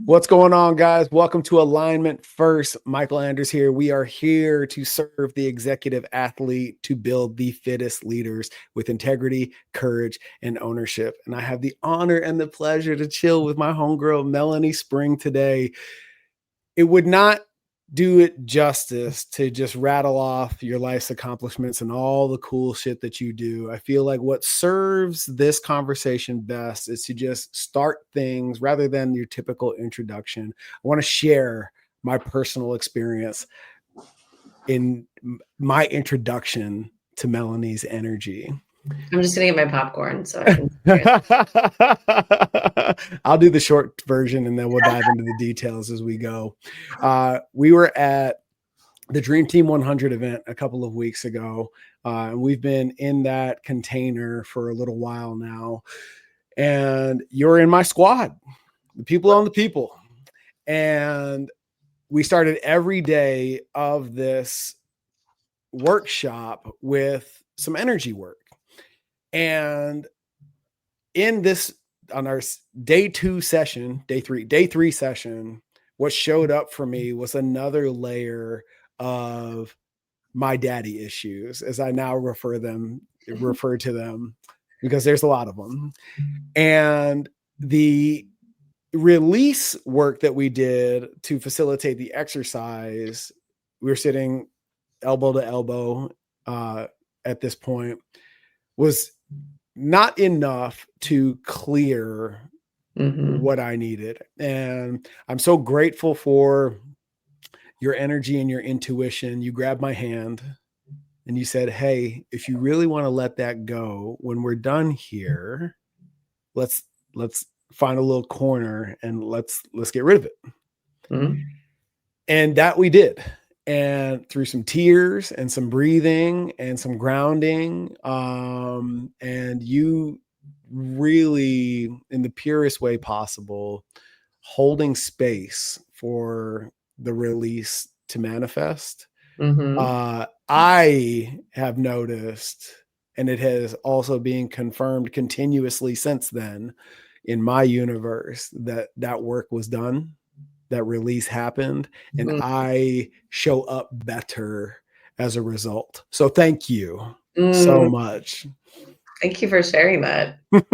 What's going on, guys? Welcome to Alignment First. Michael Anders here. We are here to serve the executive athlete to build the fittest leaders with integrity, courage, and ownership. And I have the honor and the pleasure to chill with my homegirl, Melanie Spring, today. It would not do it justice to just rattle off your life's accomplishments and all the cool shit that you do. I feel like what serves this conversation best is to just start things rather than your typical introduction. I want to share my personal experience in my introduction to Melanie's energy. I'm just gonna get my popcorn so I can. I'll do the short version and then we'll dive into the details as we go. We were at the Dream Team 100 event a couple of weeks ago. And we've been in that container for a little while now. And you're in my squad, the people on the people. And we started every day of this workshop with some energy work. And in this, on our day three session, what showed up for me was another layer of my daddy issues, as I now refer to them, because there's a lot of them. And the release work that we did to facilitate the exercise, we were sitting elbow to elbow at this point, was not enough to clear what I needed. And I'm so grateful for your energy and your intuition. You grabbed my hand and you said, hey, if you really want to let that go, when we're done here, let's find a little corner and let's get rid of it. And that we did. And through some tears and some breathing and some grounding, and you really, in the purest way possible, holding space for the release to manifest. I have noticed, and it has also been confirmed continuously since then in my universe, that work was done. That release happened, and I show up better as a result. So thank you so much. Thank you for sharing that. And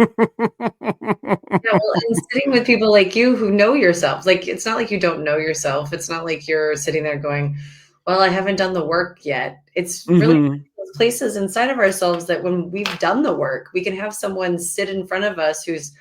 sitting with people like you who know yourself, like, it's not like you don't know yourself. It's not like you're sitting there going, well, I haven't done the work yet. It's really those places inside of ourselves that when we've done the work, we can have someone sit in front of us who's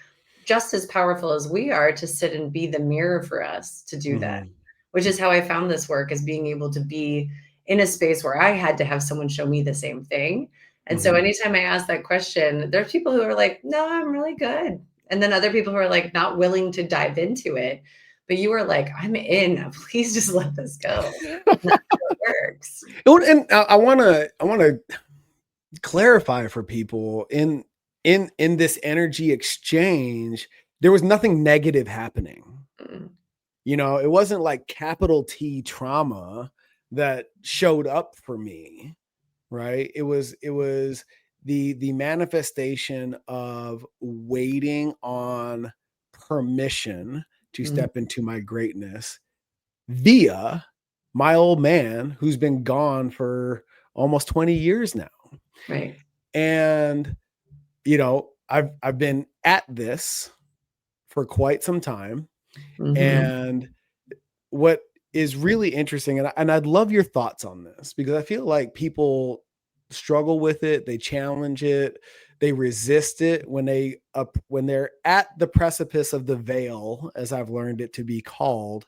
just as powerful as we are to sit and be the mirror for us to do that, which is how I found this work, is being able to be in a space where I had to have someone show me the same thing. And so anytime I ask that question, there's people who are like, no, I'm really good. And then other people who are like not willing to dive into it. But you were like, I'm in, please just let this go. That's how it works. And I want to clarify for people in this energy exchange, there was nothing negative happening. You know, it wasn't like capital T trauma that showed up for me, right? It was the manifestation of waiting on permission to step into my greatness via my old man who's been gone for almost 20 years now. Right. And, you know, I've been at this for quite some time. And what is really interesting, and I'd love your thoughts on this, because I feel like people struggle with it, they challenge it, they resist it when they're at the precipice of the veil, as I've learned it to be called,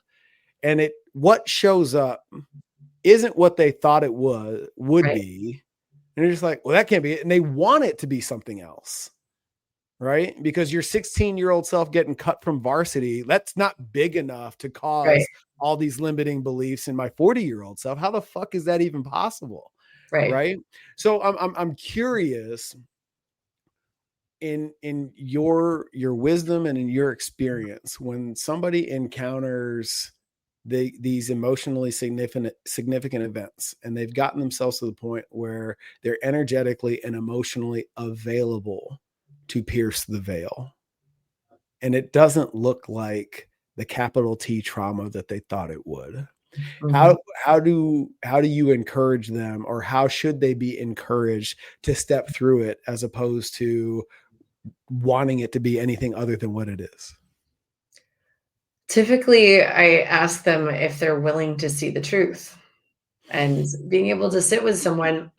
and what shows up isn't what they thought it would be. And they're just like, well, that can't be it. And they want it to be something else, right? Because your 16-year-old self getting cut from varsity, that's not big enough to cause all these limiting beliefs in my 40-year-old self. How the fuck is that even possible? Right. So I'm curious, in your wisdom and in your experience, when somebody encounters these emotionally significant events, and they've gotten themselves to the point where they're energetically and emotionally available to pierce the veil, and it doesn't look like the capital T trauma that they thought it would. Mhm. How do you encourage them, or how should they be encouraged to step through it as opposed to wanting it to be anything other than what it is? Typically, I ask them if they're willing to see the truth. And being able to sit with someone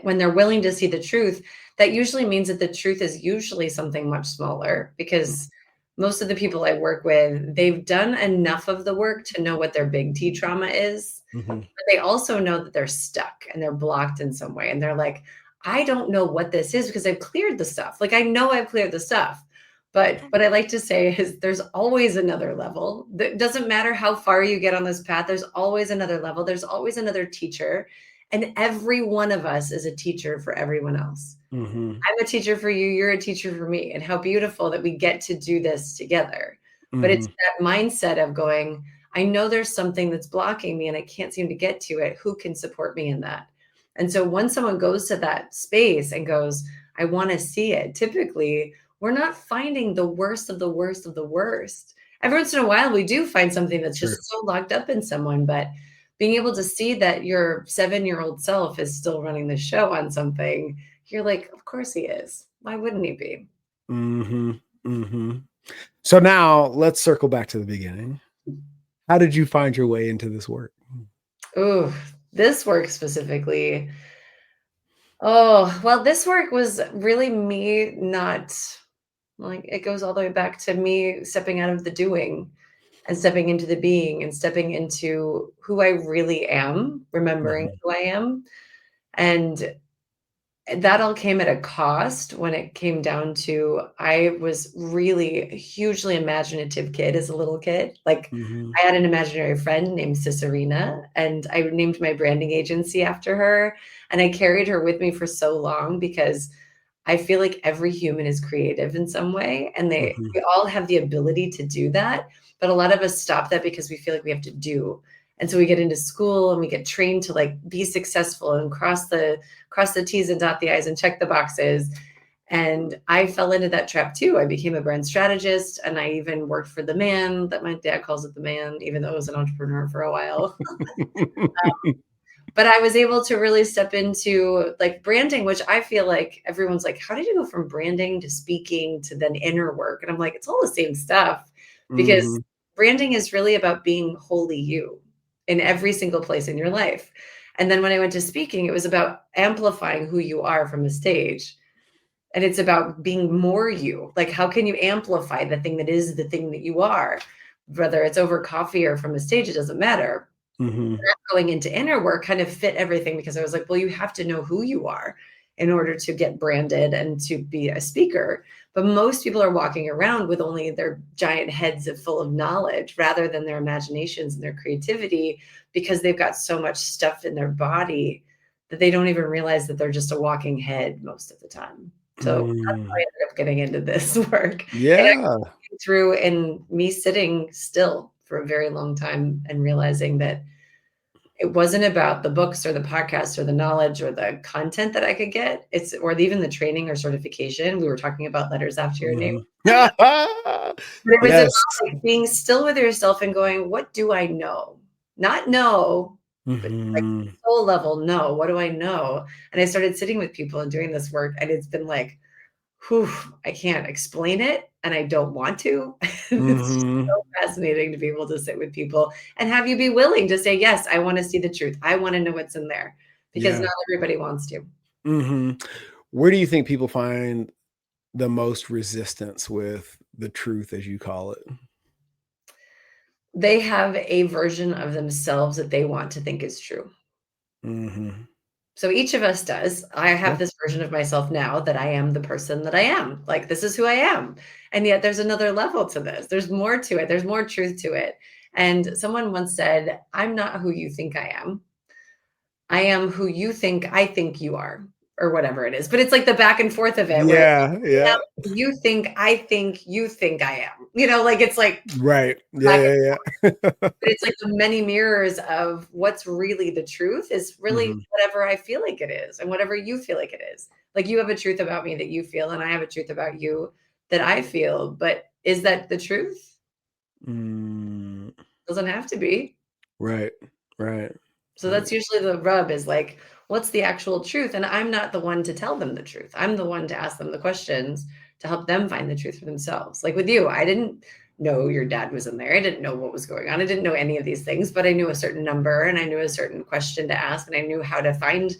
when they're willing to see the truth, that usually means that the truth is usually something much smaller because most of the people I work with, they've done enough of the work to know what their big T trauma is. Mhm. But they also know that they're stuck and they're blocked in some way. And they're like, I don't know what this is because I've cleared the stuff. Like I know I've cleared the stuff. But what I like to say is there's always another level. It doesn't matter how far you get on this path, there's always another level. There's always another teacher. And every one of us is a teacher for everyone else. Mhm. I'm a teacher for you, you're a teacher for me. And how beautiful that we get to do this together. But it's Mhm. that mindset of going, I know there's something that's blocking me and I can't seem to get to it. Who can support me in that? And so when someone goes to that space and goes, I want to see it, typically we're not finding the worst of the worst of the worst. Every once in a while, we do find something that's Sure. just so locked up in someone, but being able to see that your 7-year-old self is still running the show on something, you're like, of course he is. Why wouldn't he be? Mhm. Mhm. So now let's circle back to the beginning. How did you find your way into this work? Ooh, this work specifically. Oh, well, this work was really me not like it goes all the way back to me stepping out of the doing and stepping into the being and stepping into who I really am, remembering Mhm. who I am. And that all came at a cost when it came down to I was really a hugely imaginative kid as a little kid. Like Mhm. I had an imaginary friend named Cicerina, and I named my branding agency after her. And I carried her with me for so long because I feel like every human is creative in some way, and Mhm. we all have the ability to do that, but a lot of us stop that because we feel like we have to do. And so we get into school and we get trained to like be successful and cross the T's and dot the I's and check the boxes. And I fell into that trap too. I became a brand strategist and I even worked for the man that my dad calls it the man, even though I was an entrepreneur for a while. But I was able to really step into like branding, which I feel like everyone's like, how did you go from branding to speaking to then inner work? And I'm like, it's all the same stuff because Mhm. branding is really about being wholly you in every single place in your life. And then when I went to speaking, it was about amplifying who you are from a stage. And it's about being more you. Like, how can you amplify the thing that is the thing that you are? Whether it's over coffee or from a stage, it doesn't matter. Mhm. Going into inner work kind of fit everything because I was like, well, you have to know who you are in order to get branded and to be a speaker. But most people are walking around with only their giant heads full of knowledge rather than their imaginations and their creativity because they've got so much stuff in their body that they don't even realize that they're just a walking head most of the time. So that's how I Mm. ended up getting into this work. And I Yeah. came through in me sitting still for a very long time and realizing that it wasn't about the books or the podcast or the knowledge or the content that I could get. It's or even the training or certification. We were talking about letters after your name. Mhm. But it was about, Yes. like, being still with yourself and going, "What do I know?" Not know, but, like, Mhm. soul level, "No, what do I know?" And I started sitting with people and doing this work, and it's been like, whew, I can't explain it, and I don't want to. It's just Mhm. so fascinating to be able to sit with people and have you be willing to say, "Yes, I wanna see the truth. I wanna know what's in there," because Yeah. not everybody wants to. Mhm. Where do you think people find the most resistance with the truth, as you call it? They have a version of themselves that they want to think is true. Mhm. So each of us does. I Yeah. have this version of myself now that I am the person that I am. Like, this is who I am. And yet there's another level to this. There's more to it. There's more truth to it. And someone once said, I'm not who you think I am. I am who you think I think you are, or whatever it is. But it's like the back and forth of it where it's Yeah, like, yeah. you think you think I am. Like it's like Right. back and Yeah, yeah, yeah. but it's like the many mirrors of what's really the truth is really Mhm. whatever I feel like it is and whatever you feel like it is. Like you have a truth about me that you feel, and I have a truth about you that I feel. But is that the truth? Mm, Doesn't have to be. right. Right. So Right. that's usually the rub is like, what's the actual truth? And I'm not the one to tell them the truth. I'm the one to ask them the questions to help them find the truth for themselves. Like with you, I didn't know your dad was in there. I didn't know what was going on. I didn't know any of these things, but I knew a certain number and I knew a certain question to ask and I knew how to find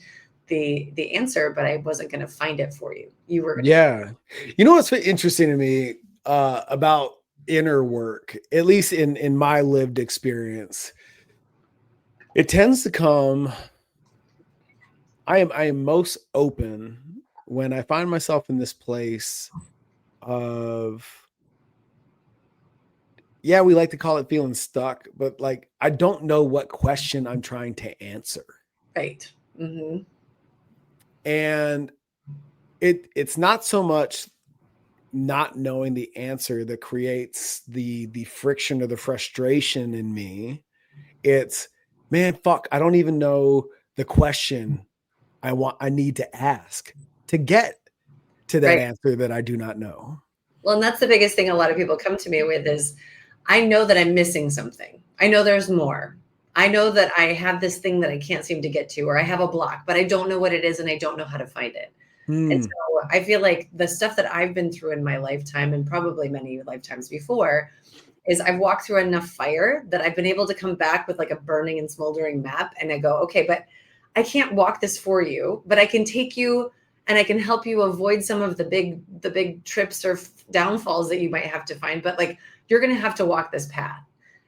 the answer, but I wasn't going to find it for you. You were going to find Yeah. You know what's interesting to me about inner work, at least in my lived experience, it tends to come. I am most open when I find myself in this place of, yeah, we like to call it feeling stuck, but like I don't know what question I'm trying to answer. right. Mm-hmm. And it's not so much not knowing the answer that creates the friction or the frustration in me. It's, man, fuck, I don't even know the question I need to ask to get to that Right. answer that I do not know. Well, and that's the biggest thing a lot of people come to me with is I know that I'm missing something. I know there's more. I know that I have this thing that I can't seem to get to, or I have a block, but I don't know what it is and I don't know how to find it. And Hmm. so I feel like the stuff that I've been through in my lifetime and probably many lifetimes before is I've walked through enough fire that I've been able to come back with like a burning and smoldering map. And I go, okay, but I can't walk this for you, but I can take you and I can help you avoid some of the big trips or downfalls that you might have to find. But like, you're going to have to walk this path.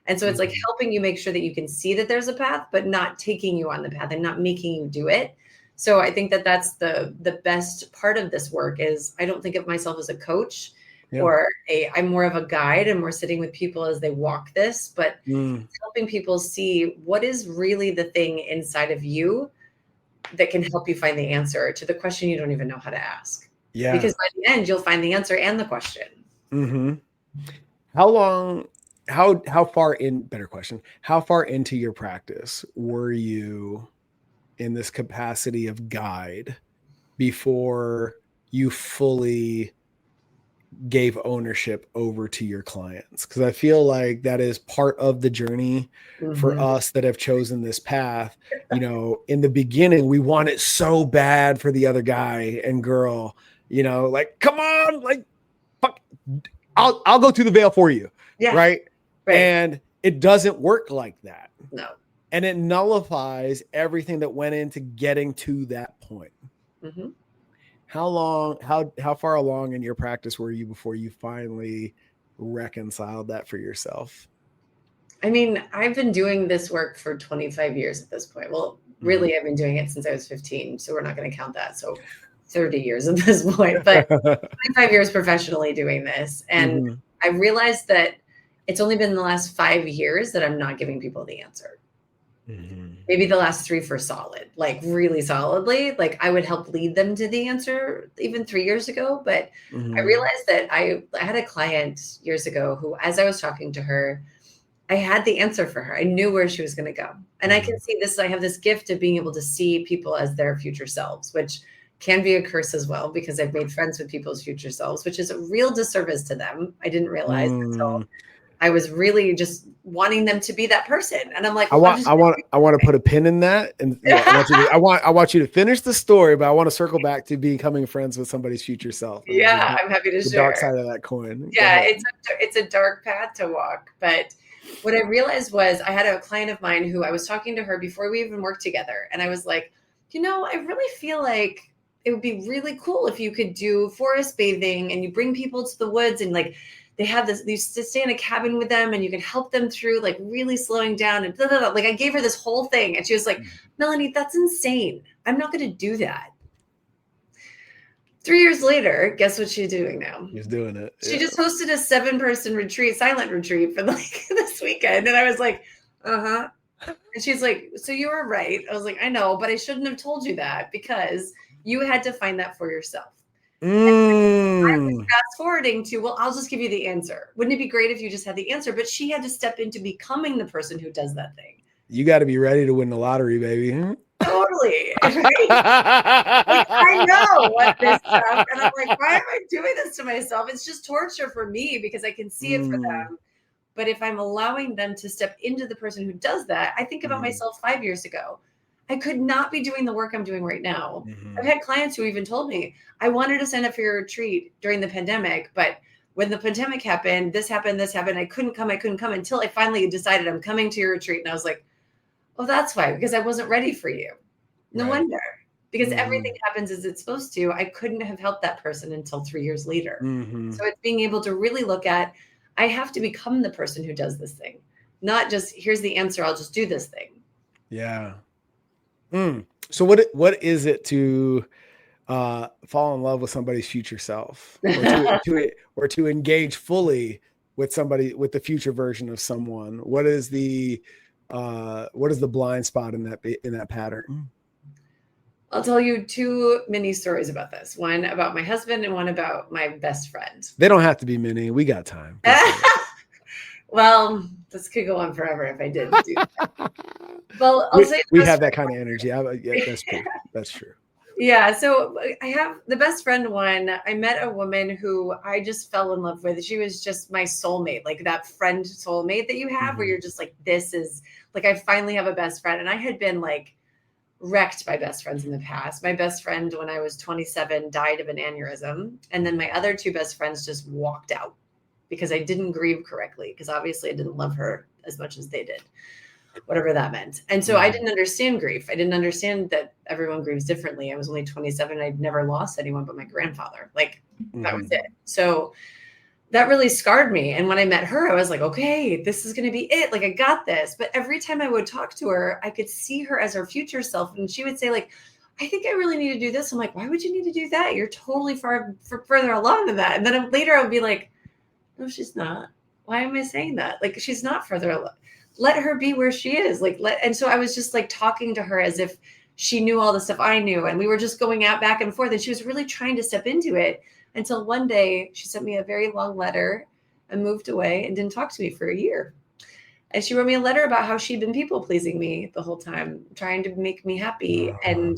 And so it's like Mhm. helping you make sure that you can see that there's a path, but not taking you on the path and not making you do it. So I think that that's the best part of this work is I don't think of myself as a coach Yeah. or I'm more of a guide and we're sitting with people as they walk this, but Mm. helping people see what is really the thing inside of you that can help you find the answer to the question you don't even know how to ask. Yeah. Because by the end, you'll find the answer and the question. Hmm. How long, how far in, better question, how far into your practice were you in this capacity of guide before you fully gave ownership over to your clients? Because I feel like that is part of the journey for Mhm. us that have chosen this path. You know, in the beginning, we want it so bad for the other guy and girl, you know, like, come on, like, fuck, I'll go through the veil for you. Yeah, Right. right. And it doesn't work like that. No. And it nullifies everything that went into getting to that point. Mhm. How far along in your practice were you before you finally reconciled that for yourself? I mean, I've been doing this work for 25 years at this point. Well, Mhm. really, I've been doing it since I was 15. So we're not going to count that. So 30 years at this point, but 25 years professionally doing this. And Mhm. I realized that it's only been the last 5 years that I'm not giving people the answer. Mhm. Maybe the last three for solid, like really solidly. Like I would help lead them to the answer even 3 years ago. But I Mhm. realized that I had a client years ago who, as I was talking to her, I had the answer for her. I knew where she was going to go. And I can Mhm. see this. I have this gift of being able to see people as their future selves, which can be a curse as well, because I've made friends with people's future selves, which is a real disservice to them. I didn't realize until Mm. I was really just wanting them to be that person. And I'm like, I well, I'm want just I want I want to put a pin in that, and yeah, I want you to finish the story, but I want to circle back to becoming friends with somebody's future self, and yeah, I'm happy to the dark share. side of that coin. Go Yeah, ahead. it's a dark path to walk. But what I realized was I had a client of mine who I was talking to her before we even worked together. And I was like, I really feel like it would be really cool if you could do forest bathing and you bring people to the woods and like they have this, you used to stay in a cabin with them and you can help them through like really slowing down and blah, blah, blah. Like I gave her this whole thing and she was like, Melanie, that's insane. I'm not going to do that. 3 years later, guess what she's doing now? He's doing it. She Yeah. just hosted a 7-person retreat, silent retreat for like this weekend. And I was like, uh-huh. And she's like, so you were right. I was like, I know, but I shouldn't have told you that because you had to find that for yourself. I was Mm. fast forwarding to, well, I'll just give you the answer. Wouldn't it be great if you just had the answer? But she had to step into becoming the person who does that thing. You got to be ready to win the lottery, baby. Totally. Right. Like, I know what this stuff. And I'm like, why am I doing this to myself? It's just torture for me because I can see it for Mm. them. But if I'm allowing them to step into the person who does that, I think about myself 5 years ago. I could not be doing the work I'm doing right now. I've had clients who even told me, I wanted to sign up for your retreat during the pandemic, but when the pandemic happened, this happened, this happened. I couldn't come until I finally decided I'm coming to your retreat. And I was like, oh, that's why, because I wasn't ready for you. No Right. wonder. Because everything happens as it's supposed to. I couldn't have helped that person until 3 years later. So it's being able to really look at, I have to become the person who does this thing, not just here's the answer, I'll just do this thing. Yeah. So what is it to fall in love with somebody's future self, or to engage fully with somebody, with the future version of someone? What is the blind spot in that pattern? I'll tell you 2 mini stories about this. One about my husband and one about my best friend. They don't have to be many. We got time. Well, this could go on forever if I did do that. Well, I'll say we have that kind of energy. Yeah, that's true. That's true. Yeah, so I have the best friend one. I met a woman who I just fell in love with. She was just my soulmate, like that friend soulmate that you have where you're just like, this is like, I finally have a best friend. And I had been like wrecked by best friends in the past. My best friend, when I was 27, died of an aneurysm. And then my other 2 best friends just walked out because I didn't grieve correctly, because obviously I didn't love her as much as they did, whatever that meant. And so I didn't understand grief. I didn't understand that everyone grieves differently. I was only 27. I'd never lost anyone but my grandfather. Like that was it. So that really scarred me. And when I met her, I was like, okay, this is going to be it. Like, I got this. But every time I would talk to her, I could see her as her future self. And she would say, like, I think I really need to do this. I'm like, why would you need to do that? You're totally further along than that. And then later I would be like, no, she's not. Why am I saying that? Like, she's not further along. Let her be where she is. And so I was just like talking to her as if she knew all the stuff I knew. And we were just going out back and forth. And she was really trying to step into it until one day she sent me a very long letter and moved away and didn't talk to me for a year. And she wrote me a letter about how she'd been people pleasing me the whole time, trying to make me happy. And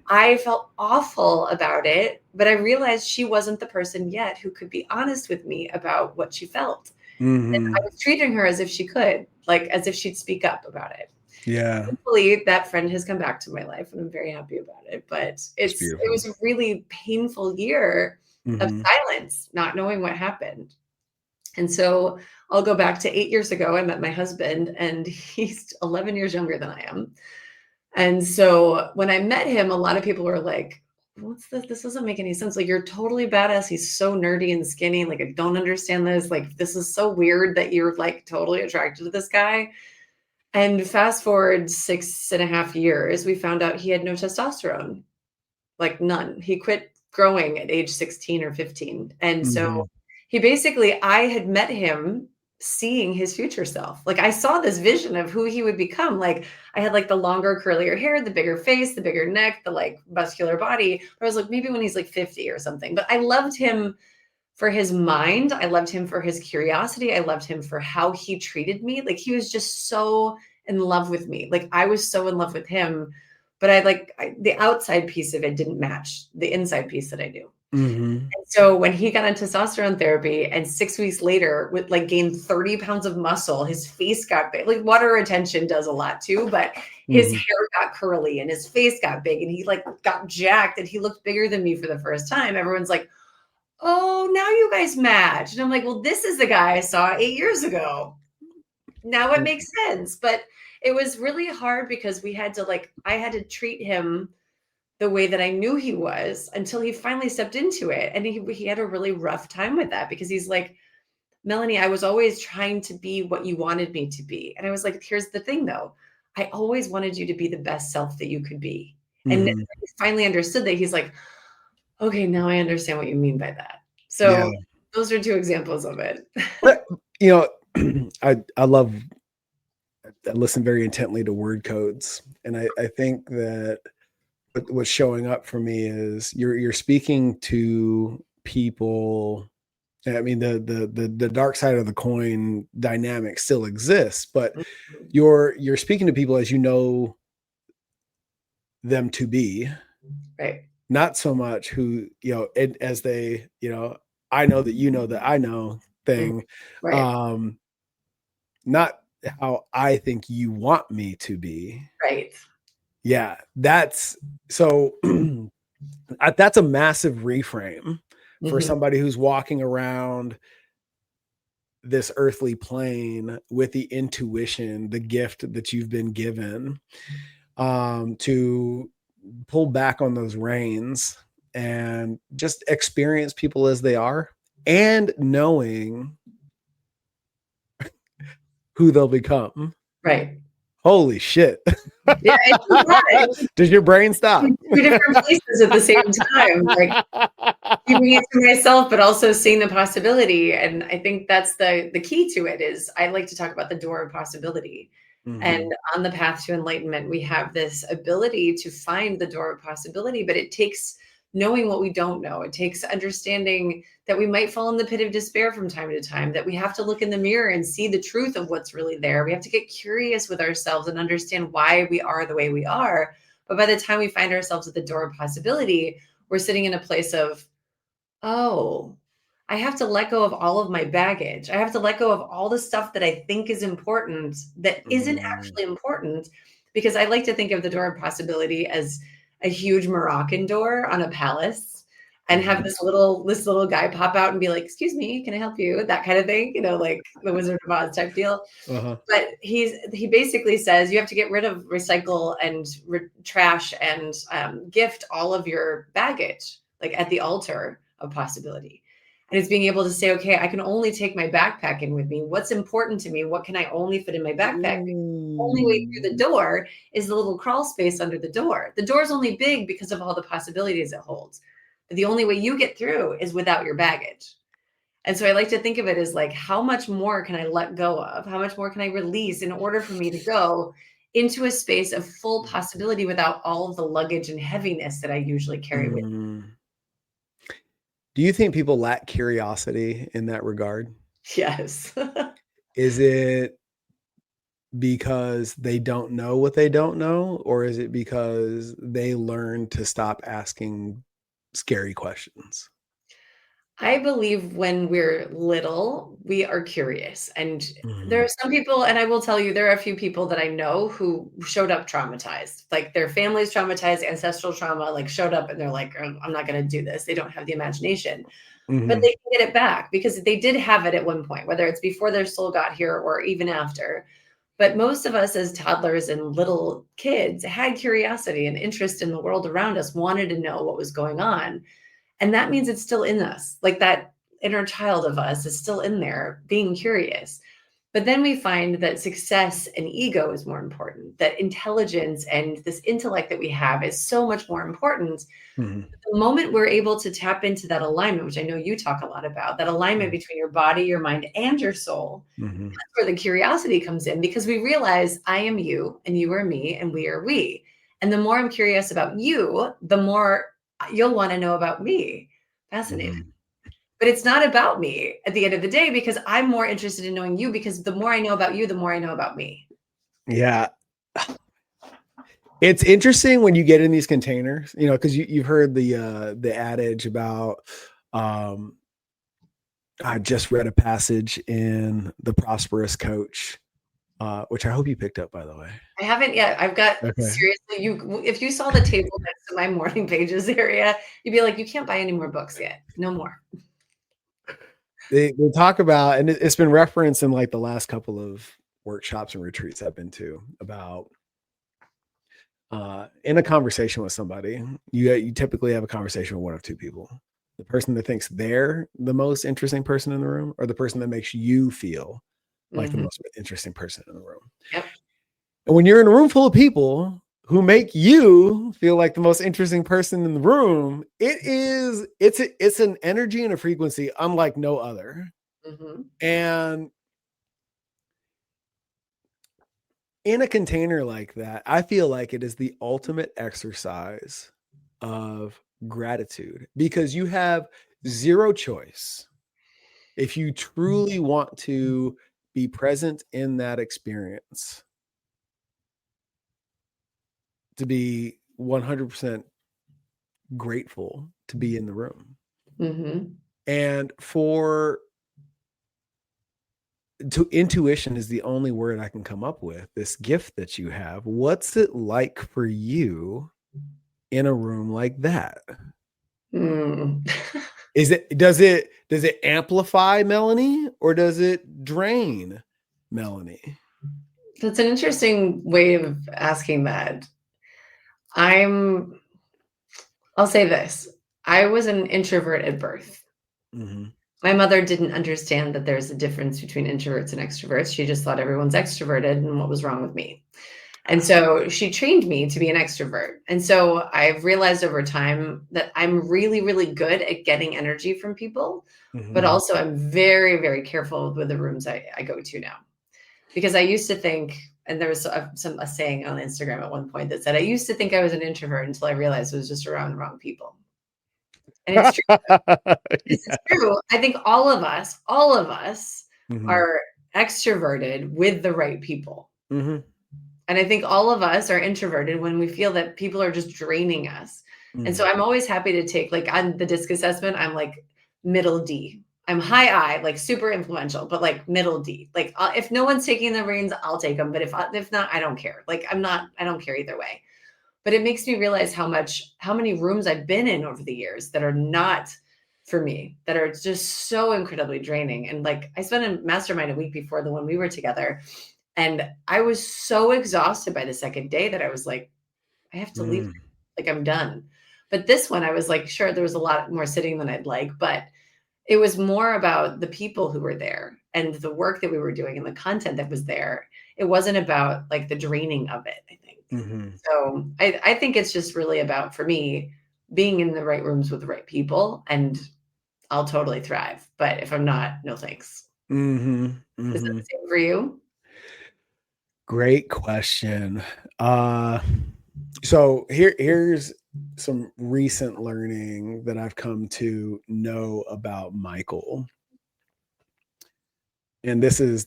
I felt awful about it, but I realized she wasn't the person yet who could be honest with me about what she felt. And I was treating her as if she could, like as if she'd speak up about it. Yeah. Thankfully, that friend has come back to my life, and I'm very happy about it. But it was a really painful year of silence, not knowing what happened. And so I'll go back to 8 years ago. I met my husband, and he's 11 years younger than I am. And so when I met him, a lot of people were like, what's this? This doesn't make any sense. Like, you're totally badass. He's so nerdy and skinny. Like, I don't understand this. Like, this is so weird that you're like totally attracted to this guy. And fast forward 6.5 years, we found out he had no testosterone, like none. He quit growing at age 16 or 15. And so he basically, I had met him seeing his future self. Like, I saw this vision of who he would become. Like, I had like the longer, curlier hair, the bigger face, the bigger neck, the like muscular body. But I was like, maybe when he's like 50 or something. But I loved him for his mind. I loved him for his curiosity. I loved him for how he treated me. Like, he was just so in love with me. Like, I was so in love with him, but the outside piece of it didn't match the inside piece that I do. And so when he got on testosterone therapy and 6 weeks later with like gained 30 pounds of muscle, his face got big. Like, water retention does a lot too, but his hair got curly and his face got big and he like got jacked and he looked bigger than me for the first time. Everyone's like, oh, now you guys match. And I'm like, well, this is the guy I saw 8 years ago. Now it makes sense. But it was really hard because I had to treat him the way that I knew he was until he finally stepped into it. And he had a really rough time with that because he's like, Melanie, I was always trying to be what you wanted me to be. And I was like, here's the thing though. I always wanted you to be the best self that you could be. And he finally understood that. He's like, okay, now I understand what you mean by that. So those are 2 examples of it. But, I listen very intently to word codes. And I think that what's showing up for me is you're speaking to people. I mean, the dark side of the coin dynamic still exists, but you're speaking to people as you know them to be, right? Not so much who, as they, I know that you know that I know thing. Right. not how I think you want me to be. Right. Yeah, that's so that's a massive reframe for Mhm. somebody who's walking around this earthly plane with the intuition, the gift that you've been given, to pull back on those reins and just experience people as they are, and knowing who they'll become. Right. Holy shit. Yeah, it's a lot. It's Does your brain stop? in 2 different places at the same time, like, keeping it to myself, but also seeing the possibility, and I think that's the key to it is I like to talk about the door of possibility, and Mhm. on the path to enlightenment, we have this ability to find the door of possibility, but it takes knowing what we don't know. It takes understanding that we might fall in the pit of despair from time to time, that we have to look in the mirror and see the truth of what's really there. We have to get curious with ourselves and understand why we are the way we are. But by the time we find ourselves at the door of possibility, we're sitting in a place of, oh, I have to let go of all of my baggage. I have to let go of all the stuff that I think is important that isn't Mm. actually important, because I like to think of the door of possibility as a huge Moroccan door on a palace, and have Mhm. this little guy pop out and be like, "Excuse me, can I help you?" That kind of thing, like the Wizard of Oz type deal. Uh-huh. But he basically says you have to get rid of, recycle, and trash, and gift all of your baggage, like at the altar of possibility. And it's being able to say, okay, I can only take my backpack in with me. What's important to me? What can I only fit in my backpack? The only way through the Ooh. door is the little crawl space under the door. The door's only big because of all the possibilities it holds. But the only way you get through is without your baggage. And so I like to think of it as like, how much more can I let go of? How much more can I release in order for me to go into a space of full possibility without all of the luggage and heaviness that I usually carry with Mm. Do you think people lack curiosity in that regard? me? Yes. Is it because they don't know what they don't know, or is it because they learn to stop asking scary questions? I believe when we're little, we are curious. And there are Mhm. some people, and I will tell you, there are a few people that I know who showed up traumatized. Like their family's traumatized, ancestral trauma, like showed up and they're like, I'm not going to do this. They don't have the imagination, but Mhm. they can get it back because they did have it at one point, whether it's before their soul got here or even after. But most of us as toddlers and little kids had curiosity and interest in the world around us, wanted to know what was going on. And that means it's still in us. Like that inner child of us is still in there being curious. But then we find that success and ego is more important, that intelligence and this intellect that we have is so much more important. Mhm. The moment we're able to tap into that alignment, which I know you talk a lot about, that alignment Mhm. between your body, your mind, and your soul, Mhm. that's where the curiosity comes in, because we realize I am you and you are me and we are we. And the more I'm curious about you, the more you'll want to know about me. Fascinating. Mhm. But it's not about me at the end of the day, because I'm more interested in knowing you, because the more I know about you, the more I know about me. Yeah. It's interesting when you get in these containers, because you've heard the adage about, um, I just read a passage in The Prosperous Coach, which I hope you picked up, by the way. I haven't yet. I've got, Okay. seriously, you if you saw the table next to my morning pages area, you'd be like, you can't buy any more books yet. No more. They talk about, and it's been referenced in like the last couple of workshops and retreats I've been to, about in a conversation with somebody, you typically have a conversation with one of two people: the person that thinks they're the most interesting person in the room, or the person that makes you feel like the Mhm. most interesting person in the room. Yep. And when you're in a room full of people who make you feel like the most interesting person in the room, it's an energy and a frequency unlike no other. Mhm. And in a container like that, I feel like it is the ultimate exercise of gratitude, because you have zero choice. If you truly want to be present in that experience, to be 100% grateful to be in the room. Mhm. And for intuition is the only word I can come up with. This gift that you have. What's it like for you in a room like that? Mm. Does it amplify Melanie, or does it drain Melanie? That's an interesting way of asking that. I'll say this. I was an introvert at birth. Mm-hmm. My mother didn't understand that there's a difference between introverts and extroverts. She just thought everyone's extroverted, and what was wrong with me. And so she trained me to be an extrovert. And so I've realized over time that I'm really, really good at getting energy from people, but Mm-hmm. also I'm very, very careful with the rooms I go to now. Because I used to think, and there was a saying on Instagram at one point that said, I used to think I was an introvert until I realized it was just around the wrong people. And it's true. It's Yeah. true. I think all of us Mm-hmm. are extroverted with the right people. Mm-hmm. And I think all of us are introverted when we feel that people are just draining us. And so I'm always happy to take, like, on the disc assessment, I'm like middle D. I'm high I, like super influential, but like middle D. Like if no one's taking the reins, I'll take them. But if not, I don't care. Like I don't care either way. But it makes me realize how many rooms I've been in over the years that are not for me, that are just so incredibly draining. And like I spent a mastermind a week before the one we were together, and I was so exhausted by the second day that I was like, I have to leave. Mm-hmm. Like I'm done. But this one, I was like, sure, there was a lot more sitting than I'd like, but it was more about the people who were there and the work that we were doing and the content that was there. It wasn't about like the draining of it, I think. Mm-hmm. So I think it's just really about, for me, being in the right rooms with the right people, and I'll totally thrive. But if I'm not, no thanks. Mm-hmm. Is that Mm-hmm. the same for you? Great question. Uh, so here's some recent learning that I've come to know about Michael. And this is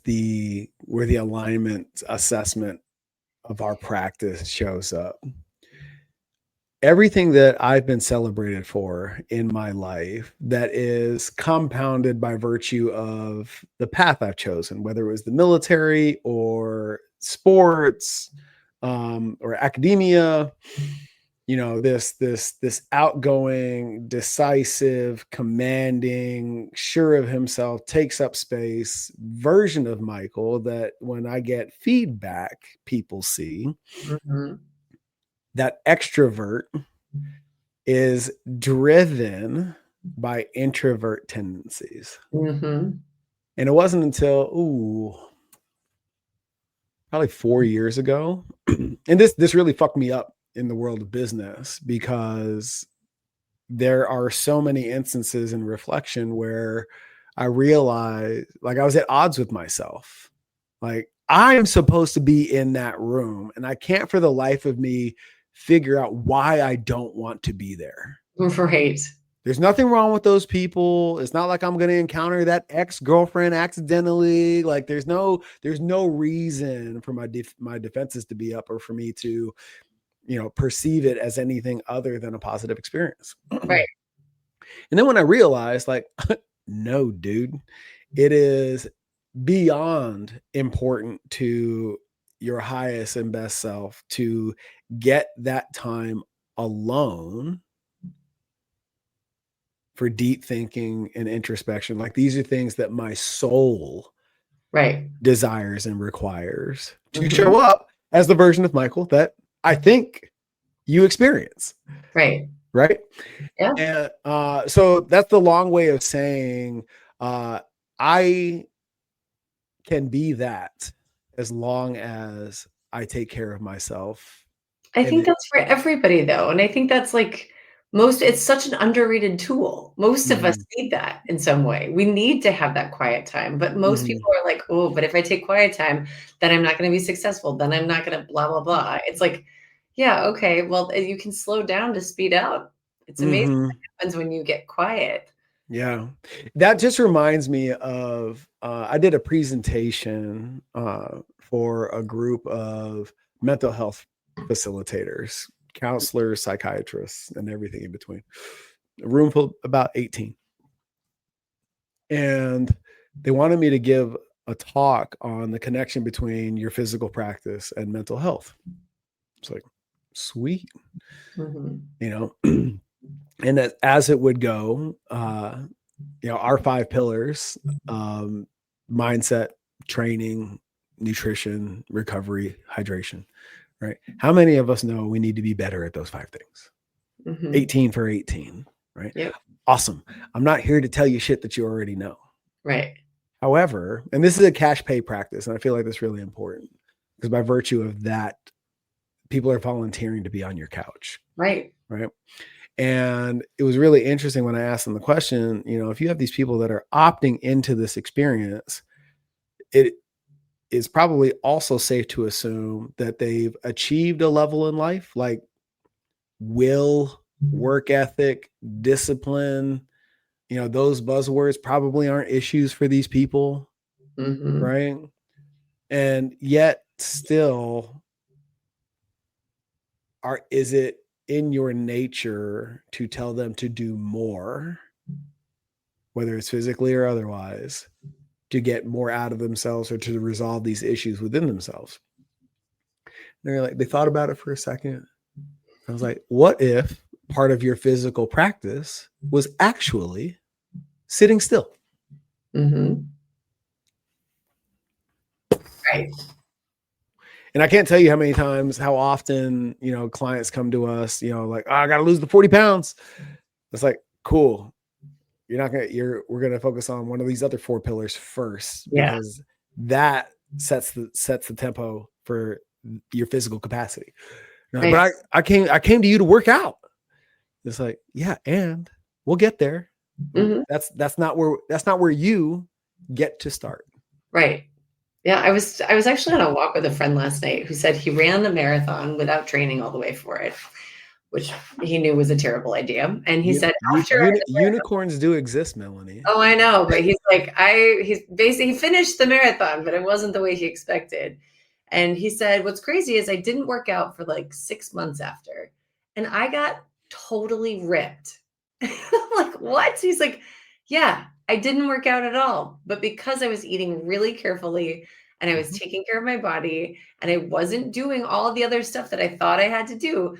where the alignment assessment of our practice shows up. Everything that I've been celebrated for in my life that is compounded by virtue of the path I've chosen, whether it was the military or sports, or academia, this outgoing, decisive, commanding, sure of himself, takes up space version of Michael that when I get feedback, people see Mhm. that extrovert is driven by introvert tendencies. Mhm. And it wasn't until probably 4 years ago, and this really fucked me up in the world of business, because there are so many instances in reflection where I realized, like, I was at odds with myself. Like, I'm supposed to be in that room, and I can't for the life of me figure out why I don't want to be there. Right. There's nothing wrong with those people. It's not like I'm going to encounter that ex-girlfriend accidentally. Like there's no reason for my defenses to be up, or for me to, perceive it as anything other than a positive experience. Right. And then when I realized, like, no, dude, it is beyond important to your highest and best self to get that time alone for deep thinking and introspection. Like, these are things that my soul Right. desires and requires to Mhm. show up as the version of Michael that I think you experience. Right. Right. Yeah. And so that's the long way of saying, I can be that as long as I take care of myself. I And think that's for everybody though, and I think that's like it's such an underrated tool. Most of us Mhm, need that in some way. We need to have that quiet time, but most mhm, people are like, "Oh, but if I take quiet time, then I'm not gonna be successful, then I'm not gonna blah, blah, blah." It's like, yeah, okay, well, you can slow down to speed out. It's amazing mhm. what happens when you get quiet. Yeah. That just reminds me of, I did a presentation for a group of mental health facilitators, counselors, psychiatrists, and everything in between. A room full of about 18. And they wanted me to give a talk on the connection between your physical practice and mental health. It's like, sweet, you know. And that as it would go, you know, our 5 pillars, mindset, training, nutrition, recovery, hydration, right? How many of us know we need to be better at those 5 things? 18 for 18, right? Yep. Awesome. I'm not here to tell you shit that you already know. Right. However, and this is a cash pay practice, and I feel like that's really important because by virtue of that, people are volunteering to be on your couch. Right. Right. And it was really interesting when I asked them the question, you know, if you have these people that are opting into this experience, it is probably also safe to assume that they've achieved a level in life like will, work ethic, discipline. You know, those buzzwords probably aren't issues for these people. Right. And yet still, is it in your nature to tell them to do more, whether it's physically or otherwise, to get more out of themselves or to resolve these issues within themselves? And they're like, they thought about it for a second. I was like, what if part of your physical practice was actually sitting still? Right. And I can't tell you how many times, how often, you know, clients come to us, you know, like, oh, I got to lose the 40 pounds. It's like, cool. We're going to focus on one of these other 4 pillars first, because that sets the tempo for your physical capacity. Like, but I came to you to work out. It's like, yeah, and we'll get there. That's not where you get to start. Right. Yeah, I was actually on a walk with a friend last night who said he ran a marathon without training all the way for it, which he knew was a terrible idea. And he said, unicorns do exist, Melanie. Oh, I know, but he's like, he finished the marathon, but it wasn't the way he expected. And he said, what's crazy is I didn't work out for like 6 months after, and I got totally ripped. I'm like, what? He's like, yeah, I didn't work out at all, but because I was eating really carefully and I was taking care of my body and I wasn't doing all the other stuff that I thought I had to do,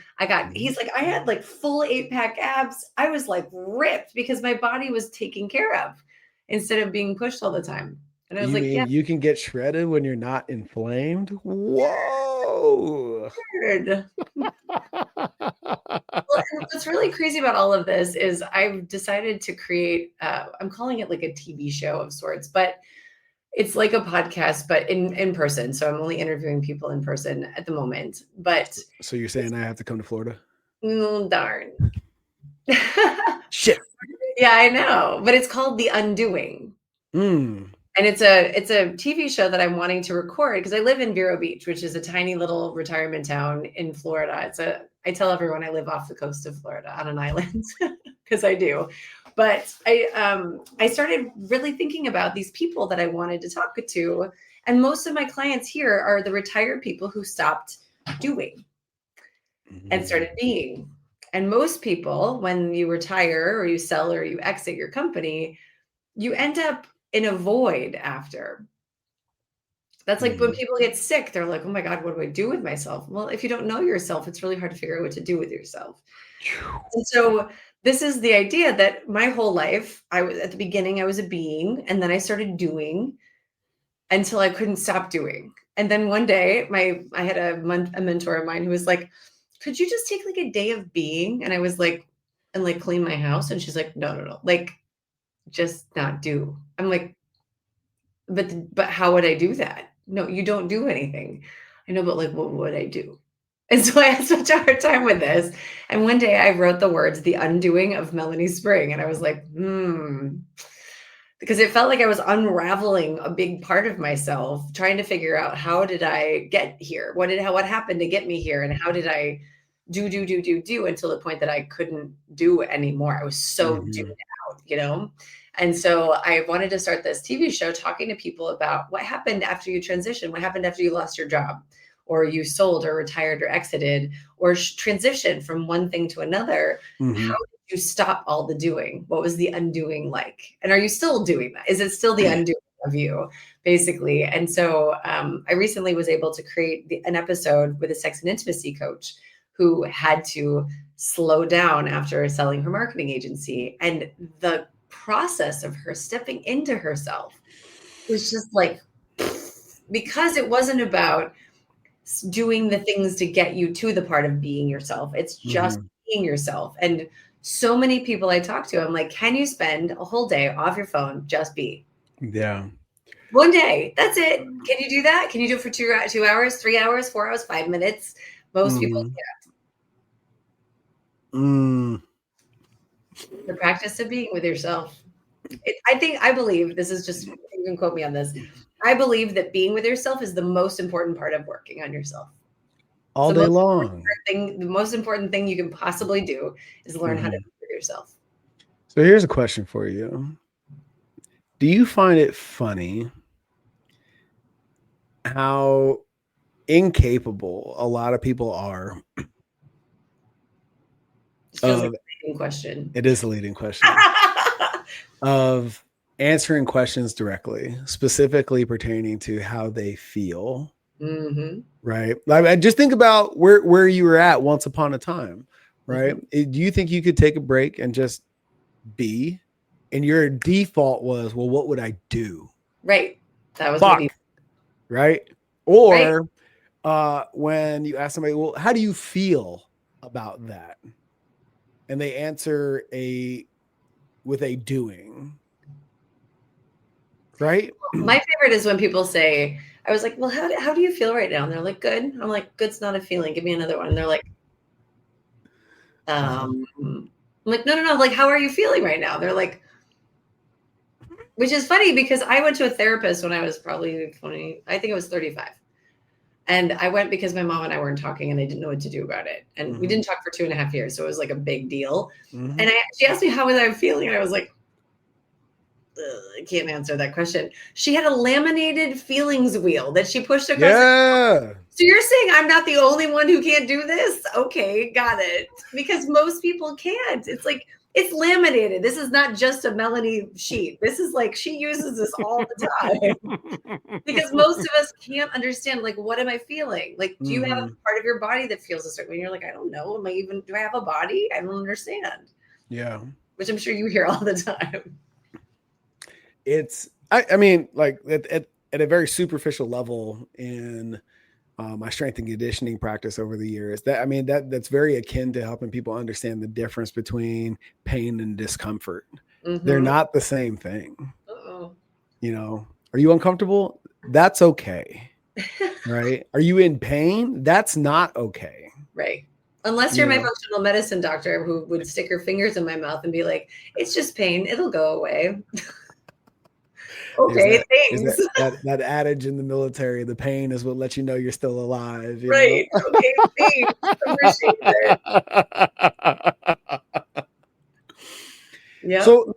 he's like, I had like full 8-pack abs. I was like ripped because my body was taken care of instead of being pushed all the time. And I was like, yeah, you can get shredded when you're not inflamed? Whoa. Well, what's really crazy about all of this is I've decided to create, I'm calling it like a TV show of sorts, but it's like a podcast, but in person. So I'm only interviewing people in person at the moment. But so you're saying I have to come to Florida? Darn. Shit. Yeah, I know. But it's called The Undoing. And it's a TV show that I'm wanting to record because I live in Vero Beach, which is a tiny little retirement town in Florida. I tell everyone I live off the coast of Florida on an island because I do. But I started really thinking about these people that I wanted to talk to. And most of my clients here are the retired people who stopped doing and started being. And most people, when you retire or you sell or you exit your company, you end up in a void after. That's like when people get sick, they're like, oh my God, what do I do with myself? Well, if you don't know yourself, it's really hard to figure out what to do with yourself. And so this is the idea that my whole life, at the beginning, I was a being, and then I started doing until I couldn't stop doing. And then one day I had a mentor of mine who was like, could you just take like a day of being? And I was like, and like clean my house. And she's like, no. Like, just not do. I'm like, but how would I do that? No, you don't do anything. I know, but like, what would I do? And so I had such a hard time with this. And one day I wrote the words, The Undoing of Melanie Spring. And I was like, because it felt like I was unraveling a big part of myself, trying to figure out how did I get here? What happened to get me here? And how did I do until the point that I couldn't do anymore. I was so doomed out, you know? And so I wanted to start this TV show talking to people about what happened after you transitioned, what happened after you lost your job, or you sold or retired or exited, or transitioned from one thing to another. How did you stop all the doing? What was the undoing like? And are you still doing that? Is it still the undoing? of you, basically. And so I recently was able to create an episode with a sex and intimacy coach who had to slow down after selling her marketing agency. And the process of her stepping into herself was just like, because it wasn't about doing the things to get you to the part of being yourself. It's just being yourself. And so many people I talk to, I'm like, can you spend a whole day off your phone? Just be. Yeah. One day. That's it. Can you do that? Can you do it for 2 hours, 3 hours, 4 hours, 5 minutes? Most people can't. The practice of being with yourself. I believe, this is just, you can quote me on this. I believe that being with yourself is the most important part of working on yourself. All day long. The most important thing you can possibly do is learn how to be with yourself. So here's a question for you. Do you find it funny how incapable a lot of people are? It feels like a leading question. It is a leading question. Of answering questions directly, specifically pertaining to how they feel. Right. Like, just think about where you were at once upon a time. Right. Do you think you could take a break and just be? And your default was, well, what would I do? Right. That was Fuck. Right. Or when you ask somebody, well, how do you feel about that? And they answer with a doing. Right. My favorite is when people say, I was like, well, how do you feel right now? And they're like, good. I'm like, good's not a feeling. Give me another one. And they're like, I'm like, no. Like, how are you feeling right now? They're like, which is funny because I went to a therapist when I was probably 20, I think it was 35. And I went because my mom and I weren't talking and I didn't know what to do about it. And we didn't talk for 2.5 years. So it was like a big deal. And she asked me how was I feeling. And I was like, I can't answer that question. She had a laminated feelings wheel that she pushed across. Yeah. So you're saying I'm not the only one who can't do this? Okay, got it. Because most people can't. It's like, it's laminated. This is not just a Melanie sheet. This is like, she uses this all the time. Because most of us can't understand, like, what am I feeling? Like, do you have a part of your body that feels a certain way? You're like, I don't know. Do I have a body? I don't understand. Yeah. Which I'm sure you hear all the time. I mean, like at a very superficial level in my strength and conditioning practice over the years, that's very akin to helping people understand the difference between pain and discomfort. They're not the same thing. You know, are you uncomfortable? That's okay. Right. Are you in pain? That's not okay. Right. Unless you're my functional medicine doctor who would stick her fingers in my mouth and be like, it's just pain. It'll go away. Okay, thanks. That adage in the military, the pain is what lets you know you're still alive. Right. Know? Okay, thanks. Appreciate it. Yeah. So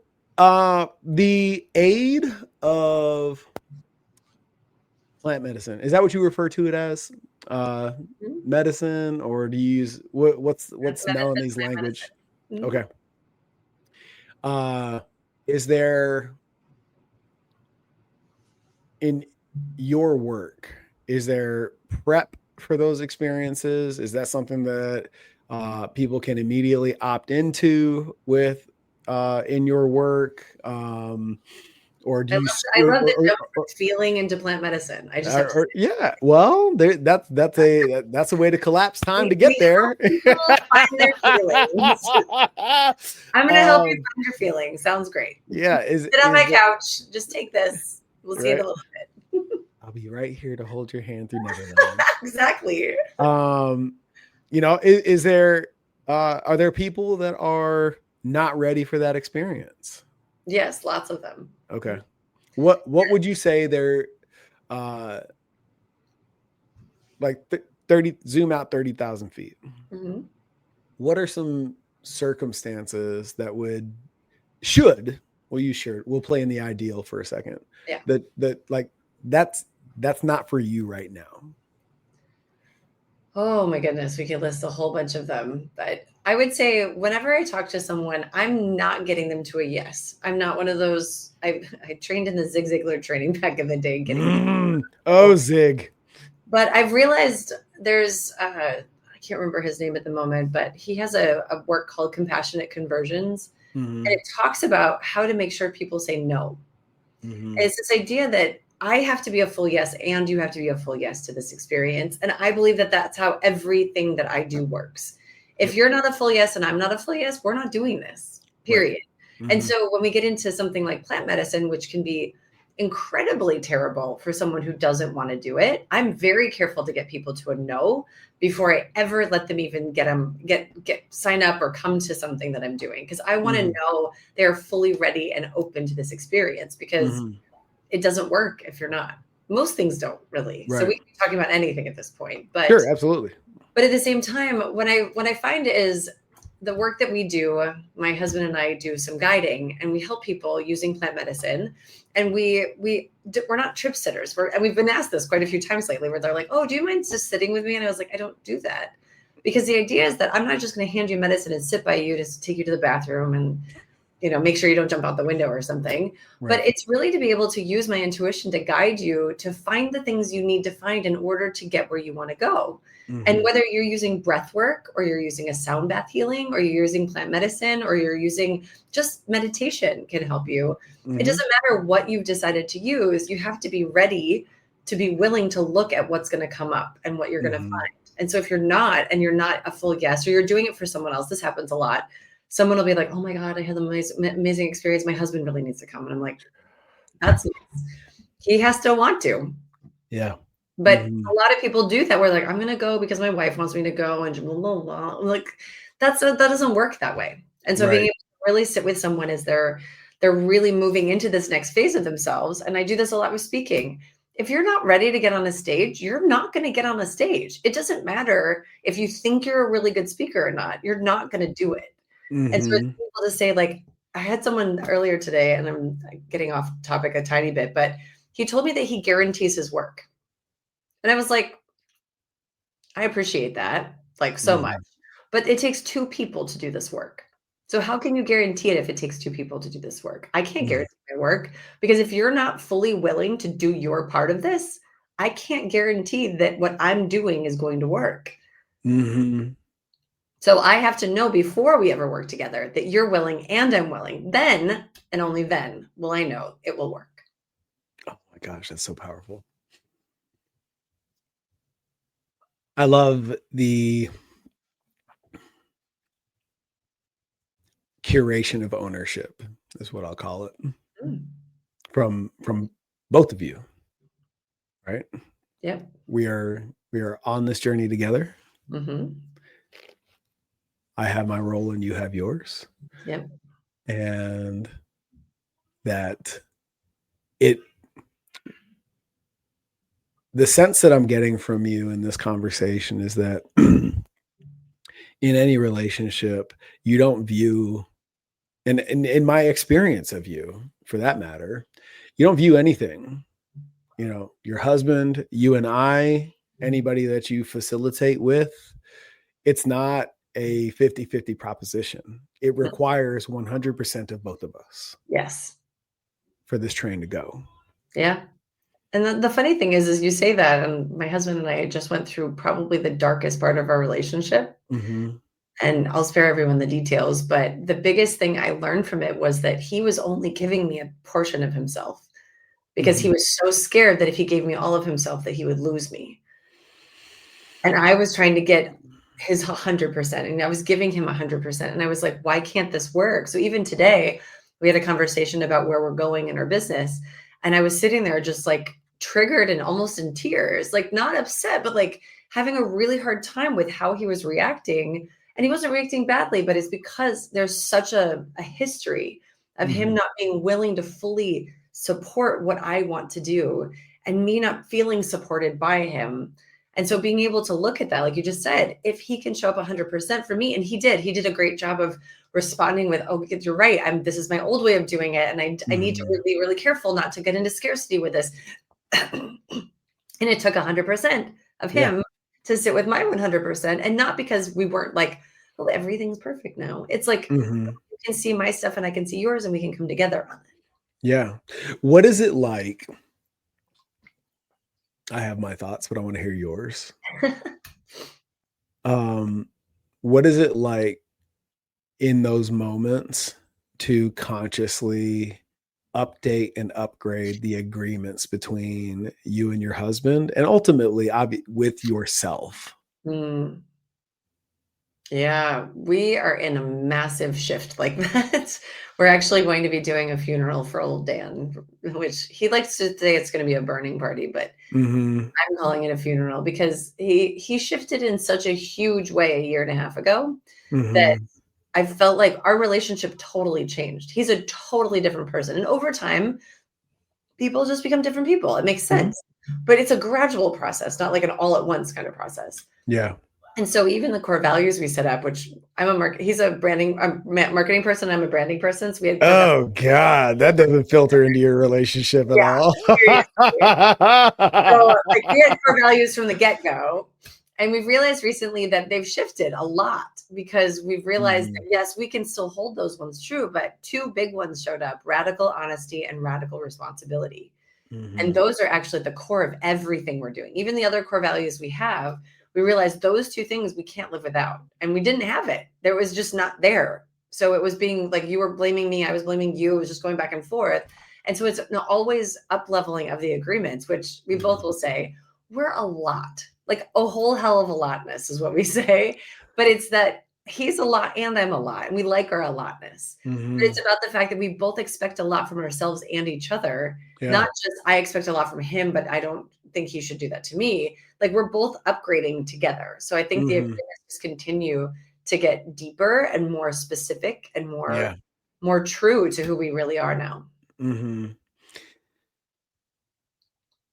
the aid of plant medicine, is that what you refer to it as? Medicine, or do you use what's Melanie's language? Okay. Is there, in your work, is there prep for those experiences? Is that something that people can immediately opt into with in your work? Or do you? I love the jump from feeling into plant medicine. I just have to yeah. Well, that's a way to collapse time to get there. Find their feelings. I'm going to help you find your feelings. Sounds great. Yeah. Sit on my couch. Just take this. We'll see it a little bit. I'll be right here to hold your hand through Neverland. Exactly. You know, is there are there people that are not ready for that experience? Yes, lots of them. Okay. What would you say they're like 30, zoom out 30,000 feet. What are some circumstances that we'll play in the ideal for a second. Yeah. That like, that's not for you right now. Oh my goodness. We could list a whole bunch of them, but I would say whenever I talk to someone, I'm not getting them to a yes. I'm not one of those. I trained in the Zig Ziglar training back in the day, getting Oh, people. Zig. But I've realized there's I can't remember his name at the moment, but he has a work called Compassionate Conversions, and Mhm. it talks about how to make sure people say no. And Mhm. it's this idea that I have to be a full yes, and you have to be a full yes to this experience. And I believe that that's how everything that I do works. If Yep. you're not a full yes and I'm not a full yes, we're not doing this, Right. period. And Mhm. so when we get into something like plant medicine, which can be incredibly terrible for someone who doesn't want to do it, I'm very careful to get people to a no before I ever let them even get sign up or come to something that I'm doing, because I want to Mhm. know they're fully ready and open to this experience, because Mhm. it doesn't work if you're not. Most things don't really. So we Right. can be talking about anything at this point. Sure, absolutely. But at the same time, when I find is the work that we do, my husband and I do some guiding, and we help people using plant medicine. And we're not trip sitters. And we've been asked this quite a few times lately, where they're like, "Oh, do you mind just sitting with me?" And I was like, "I don't do that." Because the idea is that I'm not just going to hand you medicine and sit by you to take you to the bathroom and make sure you don't jump out the window or something. But Right. it's really to be able to use my intuition to guide you to find the things you need to find in order to get where you want to go. And Mhm. whether you're using breath work, or you're using a sound bath healing, or you're using plant medicine, or you're using just meditation can help you. It Mhm. doesn't matter what you've decided to use. You have to be ready to be willing to look at what's going to come up and what you're going to Mhm. find. And so if you're not, and you're not a full guest, or you're doing it for someone else, this happens a lot. Someone will be like, "Oh my God, I had the most amazing experience. My husband really needs to come." And I'm like, "That's nice." He has to want to. Yeah. But a Mhm. lot of people do that. We're like, "I'm going to go because my wife wants me to go," and blah, blah, blah. I'm like, that doesn't work that way. And so being Right. able to really sit with someone as they're really moving into this next phase of themselves. And I do this a lot with speaking. If you're not ready to get on a stage, you're not going to get on a stage. It doesn't matter if you think you're a really good speaker or not. You're not going to do it. And so it's Mhm. able to say, like, I had someone earlier today, and I'm getting off topic a tiny bit, but he told me that he guarantees his work. And I was like, I appreciate that, like, so much. Mhm. But it takes two people to do this work. So how can you guarantee it if it takes two people to do this work? I can't Mhm. guarantee my work, because if you're not fully willing to do your part of this, I can't guarantee that what I'm doing is going to work. Mhm. So I have to know before we ever work together that you're willing and I'm willing. Then, and only then, will I know it will work. Oh my gosh, that's so powerful. I love the curation of ownership is what I'll call it Mm. from both of you, right? Yep. We are on this journey together. Mhm. I have my role and you have yours. Yep. And that it the sense that I'm getting from you in this conversation is that in any relationship, you don't view, and in my experience of you, for that matter, you don't view anything. Your husband, you and I, anybody that you facilitate with, it's not a 50-50 proposition. It Mm. requires 100% of both of us Yes. for this train to go. Yeah. And the funny thing is you say that, and my husband and I just went through probably the darkest part of our relationship. Mhm. And I'll spare everyone the details, but the biggest thing I learned from it was that he was only giving me a portion of himself, because he Mhm. was so scared that if he gave me all of himself, that he would lose me. And I was trying to get his 100%, and I was giving him 100%. And I was like, why can't this work? So even today, we had a conversation about where we're going in our business. And I was sitting there just like triggered and almost in tears, like not upset, but like having a really hard time with how he was reacting. And he wasn't reacting badly, but it's because there's such a history of him Mhm. not being willing to fully support what I want to do, and me not feeling supported by him. And so being able to look at that, like you just said, if he can show up 100% for me, and he did a great job of responding with, "Oh, you're right. This is my old way of doing it. And I need to Mhm. be really careful not to get into scarcity with this." And it took 100% of Yeah. him to sit with my 100%. And not because we weren't like well, everything's perfect now. It's like Mhm. you can see my stuff and I can see yours and we can come together on Yeah. What is it like? I have my thoughts, but I wanna hear yours. it. Um, what is it like in those moments to consciously update and upgrade the agreements between you and your husband and ultimately with yourself? Mm. Yeah, we are in a massive shift like that. We're actually going to be doing a funeral for old Dan, which he likes to say it's going to be a burning party, but Mhm. I'm calling it a funeral because he shifted in such a huge way a year and a half ago that Mhm. I felt like our relationship totally changed. He's a totally different person. And over time, people just become different people. It makes Mhm. sense. But it's a gradual process, not like an all at once kind of process. Yeah. And so even the core values we set up, which he's a branding, marketing person. I'm a branding person. So we had core values. Oh god, that doesn't filter into your relationship at Yeah, all. seriously. So like we had core values from the get go. And we've realized recently that they've shifted a lot because we've realized that Mhm. yes, we can still hold those ones true, but two big ones showed up: radical honesty and radical responsibility. And Mhm. those are actually at the core of everything we're doing. Even the other core values we have, we realized those two things we can't live without. And we didn't have it. There was just not there. So it was being like you were blaming me, I was blaming you. It was just going back and forth. And so it's always up leveling of the agreements, which we both Mhm. will say, we're a lot, like a whole hell of a lotness is what we say. But it's that he's a lot and I'm a lot. And we like our allotness. But it's Mhm. about the fact that we both expect a lot from ourselves and each other, Yeah. not just I expect a lot from him, but I don't think he should do that to me. Like we're both upgrading together. So I think the Mhm. agreements just continue to get deeper and more specific and Yeah. more true to who we really are now. Mhm.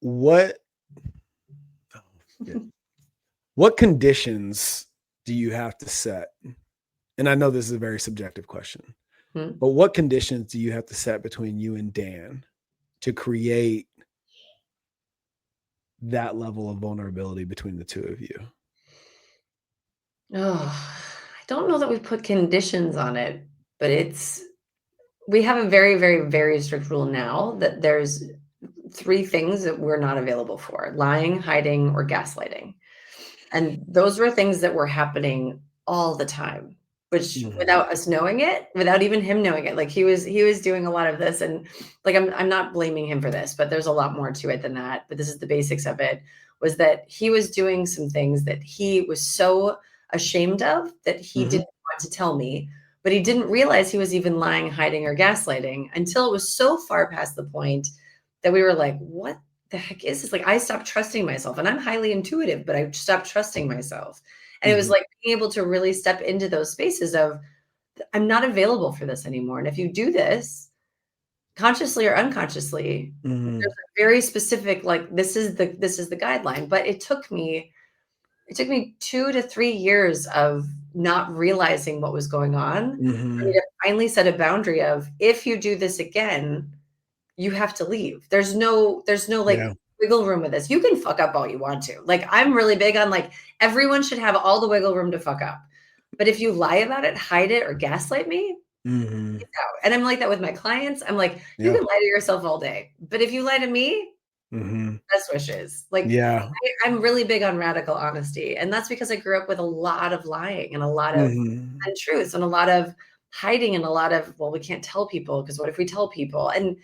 What oh, yeah. What conditions do you have to set? And I know this is a very subjective question, Hmm. but what conditions do you have to set between you and Dan to create that level of vulnerability between the two of you? Oh, I don't know that we put conditions on it, but we have a very, very, very strict rule now that there's three things that we're not available for: lying, hiding, or gaslighting. And those were things that were happening all the time, which Mhm. without us knowing it, without even him knowing it, like he was doing a lot of this. And like I'm not blaming him for this, but there's a lot more to it than that. But this is the basics of it, was that he was doing some things that he was so ashamed of that he Mhm. didn't want to tell me, but he didn't realize he was even lying, hiding, or gaslighting until it was so far past the point that we were like, what the heck is this? Like, I stopped trusting myself, and I'm highly intuitive, but I stopped trusting myself. And it was Mhm. like being able to really step into those spaces of, I'm not available for this anymore. And if you do this consciously or unconsciously, there's Mhm. a very specific, like, this is the guideline. But it took me 2 to 3 years of not realizing what was going on for me Mhm. to finally set a boundary of, if you do this again, you have to leave. There's no like Yeah. wiggle room with this. You can fuck up all you want to. Like I'm really big on like everyone should have all the wiggle room to fuck up. But if you lie about it, hide it, or gaslight me, Mhm. it's out. And I'm like that with my clients. I'm like, you Yeah. can lie to yourself all day, but if you lie to me, Mhm. best wishes. Like Yeah. I'm really big on radical honesty, and that's because I grew up with a lot of lying and a lot of Mhm. untruths and a lot of hiding and a lot of, well, we can't tell people because what if we tell people? And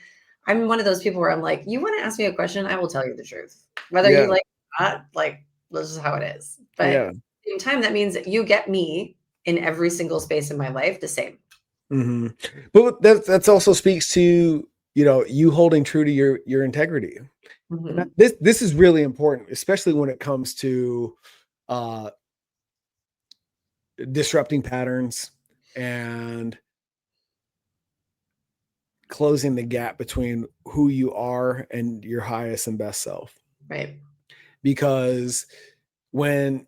I'm one of those people where I'm like, you want to ask me a question, I will tell you the truth, whether you Yeah. like it or not. Like this is how it is. But at Yeah. the same time, that means that you get me in every single space in my life the same. Mhm. But that's also speaks to, you holding true to your integrity. And Mhm. this is really important, especially when it comes to uh disrupting patterns and closing the gap between who you are and your highest and best self. Right. Because when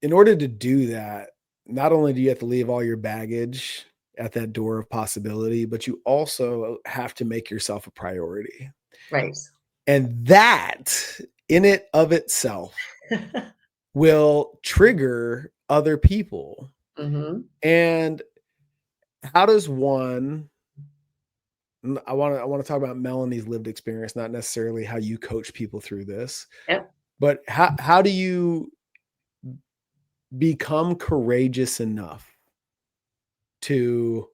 in order to do that, not only do you have to leave all your baggage at that door of possibility, but you also have to make yourself a priority. Right. And that in it of itself will trigger other people. Mhm. And how does one I want to talk about Melanie's lived experience, not necessarily how you coach people through this, Yep. but how do you become courageous enough to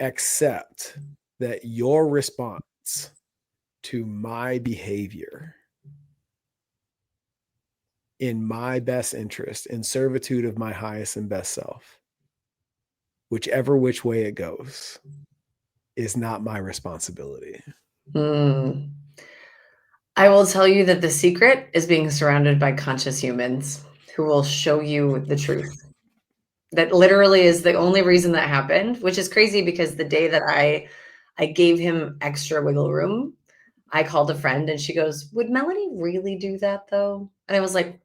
accept that your response to my behavior in my best interest, in servitude of my highest and best self, whichever which way it goes, is not my responsibility? Mm. I will tell you that the secret is being surrounded by conscious humans who will show you the truth. That literally is the only reason that happened, which is crazy because the day that I gave him extra wiggle room, I called a friend and she goes, "Would Melanie really do that though?" And I was like,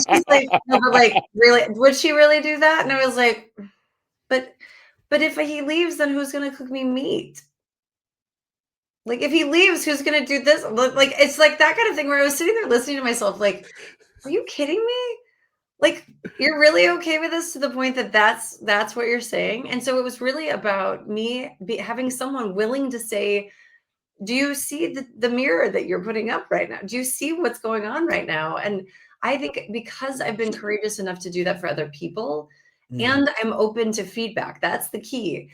she's like, "No, but like, really, would she really do that?" And I was like, "But but if he leaves, then who's gonna cook me meat? Like, if he leaves, who's gonna do this?" Like, it's like that kind of thing where I was sitting there listening to myself, like, "Are you kidding me? Like, you're really okay with this to the point that that's what you're saying?" And so it was really about me having someone willing to say, "Do you see the mirror that you're putting up right now? Do you see what's going on right now?" And I think because I've been courageous enough to do that for other people, Mhm. and I'm open to feedback. That's the key.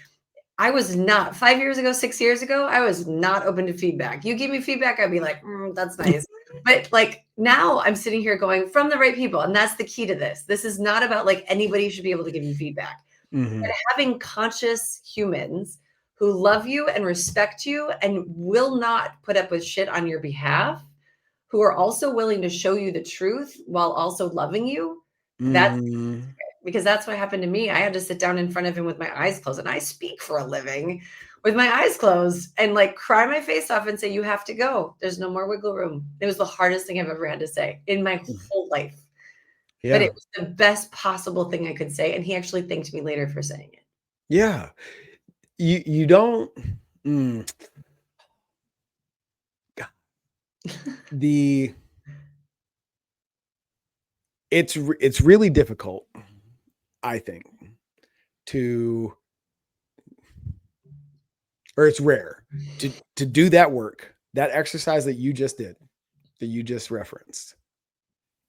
I was not 5 years ago, 6 years ago, I was not open to feedback. You give me feedback, I'd be like, that's nice." But like now I'm sitting here going from the right people. And that's the key to this. This is not about like anybody should be able to give you feedback, but Mhm. having conscious humans who love you and respect you and will not put up with shit on your behalf, who are also willing to show you the truth while also loving you. That's Mhm. because that's what happened to me. I had to sit down in front of him with my eyes closed, and I speak for a living with my eyes closed and like cry my face off and say, "You have to go. There's no more wiggle room." It was the hardest thing I've ever had to say in my Mhm. whole life, but it Yeah. was the best possible thing I could say. And he actually thanked me later for saying it. Yeah. You don't mm, the it's really difficult, I think, to or it's rare to do that work, that exercise that you just did, that you just referenced,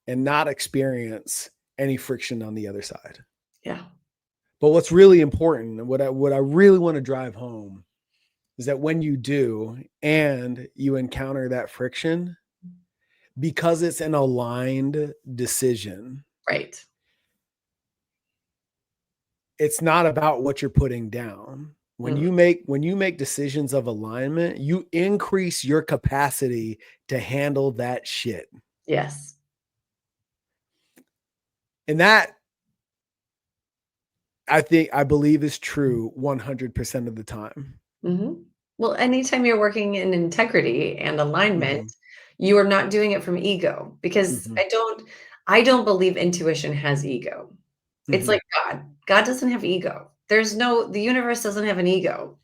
and not experience any friction on the other side. Yeah. But what's really important, and what I really want to drive home, is that when you do and you encounter that friction, because it's an aligned decision, Right. it's not about what you're putting down. Mm, When you make decisions of alignment, you increase your capacity to handle that shit. yes. And that I believe is true 100% of the time. Hmm. Well, anytime you're working in integrity and alignment, Mhm, you are not doing it from ego because mhm, I don't believe intuition has ego. It's mhm. like God. God doesn't have ego. The universe doesn't have an ego.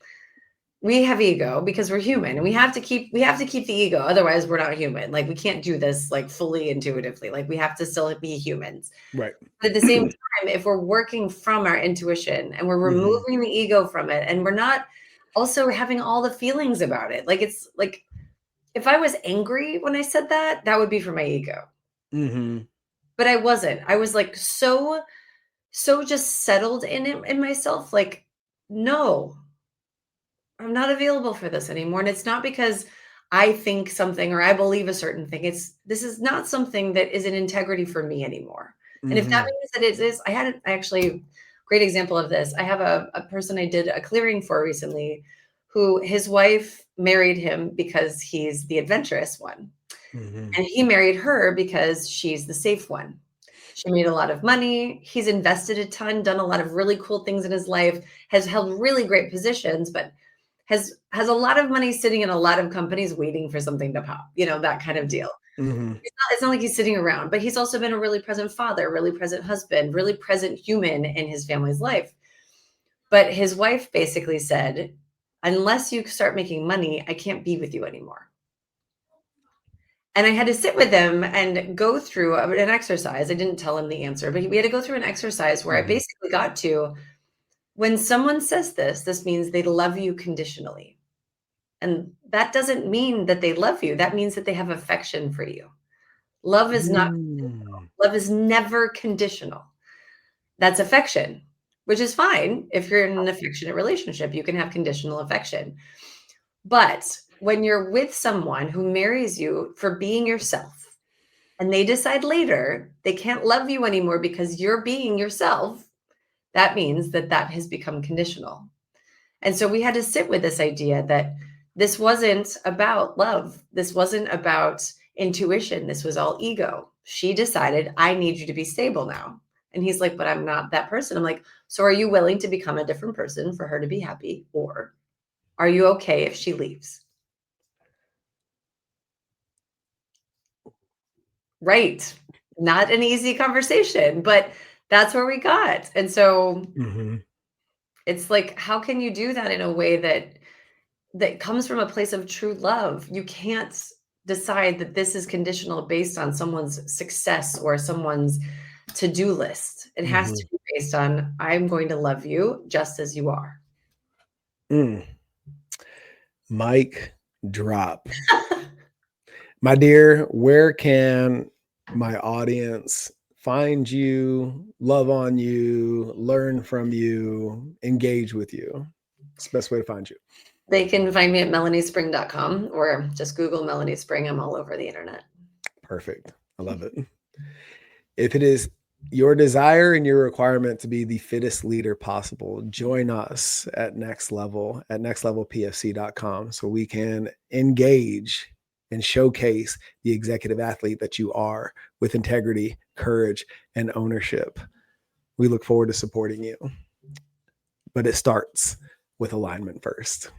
We have ego because we're human and we have to keep the ego. Otherwise, we're not human. Like we can't do this like fully intuitively. Like we have to still be humans. Right. But at the same time, if we're working from our intuition and we're Mhm, removing the ego from it and we're not also having all the feelings about it. Like it's like if I was angry when I said that, that would be for my ego. mhm, But I wasn't. I was like so just settled in it in myself like no, I'm not available for this anymore. And it's not because I think something or I believe a certain thing. This is not something that is an integrity for me anymore. And if that mhm, means that it is, I had actually great example of this. I have a person I did a clearing for recently who his wife married him because he's the adventurous one. mhm, And he married her because she's the safe one. She made a lot of money. He's invested a ton, done a lot of really cool things in his life, has held really great positions, but has a lot of money sitting in a lot of companies waiting for something to pop, that kind of deal. mhm, It's not like he's sitting around, but he's also been a really present father, really present husband, really present human in his family's life. But his wife basically said, "Unless you start making money, I can't be with you anymore." And I had to sit with him and go through an exercise. I didn't tell him the answer, but we had to go through an exercise where I Mhm. basically got to, when someone says this means they love you conditionally. And that doesn't mean that they love you. That means that they have affection for you. Love is not Mm. love is never conditional. That's affection, which is fine. If you're in an affectionate relationship, you can have conditional affection. But when you're with someone who marries you for being yourself and they decide later they can't love you anymore because you're being yourself, that means that that has become conditional. And so we had to sit with this idea that this wasn't about love. This wasn't about intuition. This was all ego. She decided, I need you to be stable now. And he's like, but I'm not that person. I'm like, so are you willing to become a different person for her to be happy? Or are you okay if she leaves? Right. Not an easy conversation, but that's where we got. And so Mhm. it's like, how can you do that in a way that comes from a place of true love? You can't decide that this is conditional based on someone's success or someone's to-do list. It has to Mhm. be based on, I'm going to love you just as you are. Mm. Mic drop. My dear, where can my audience find you, love on you, learn from you, engage with you? It's the best way to find you. They can find me at melaniespring.com or just Google Melanie Spring. I'm all over the internet. Perfect. I love it. If it is your desire and your requirement to be the fittest leader possible, join us at nextlevelpfc.com so we can engage and showcase the executive athlete that you are with integrity, courage, and ownership. We look forward to supporting you, but it starts with alignment first.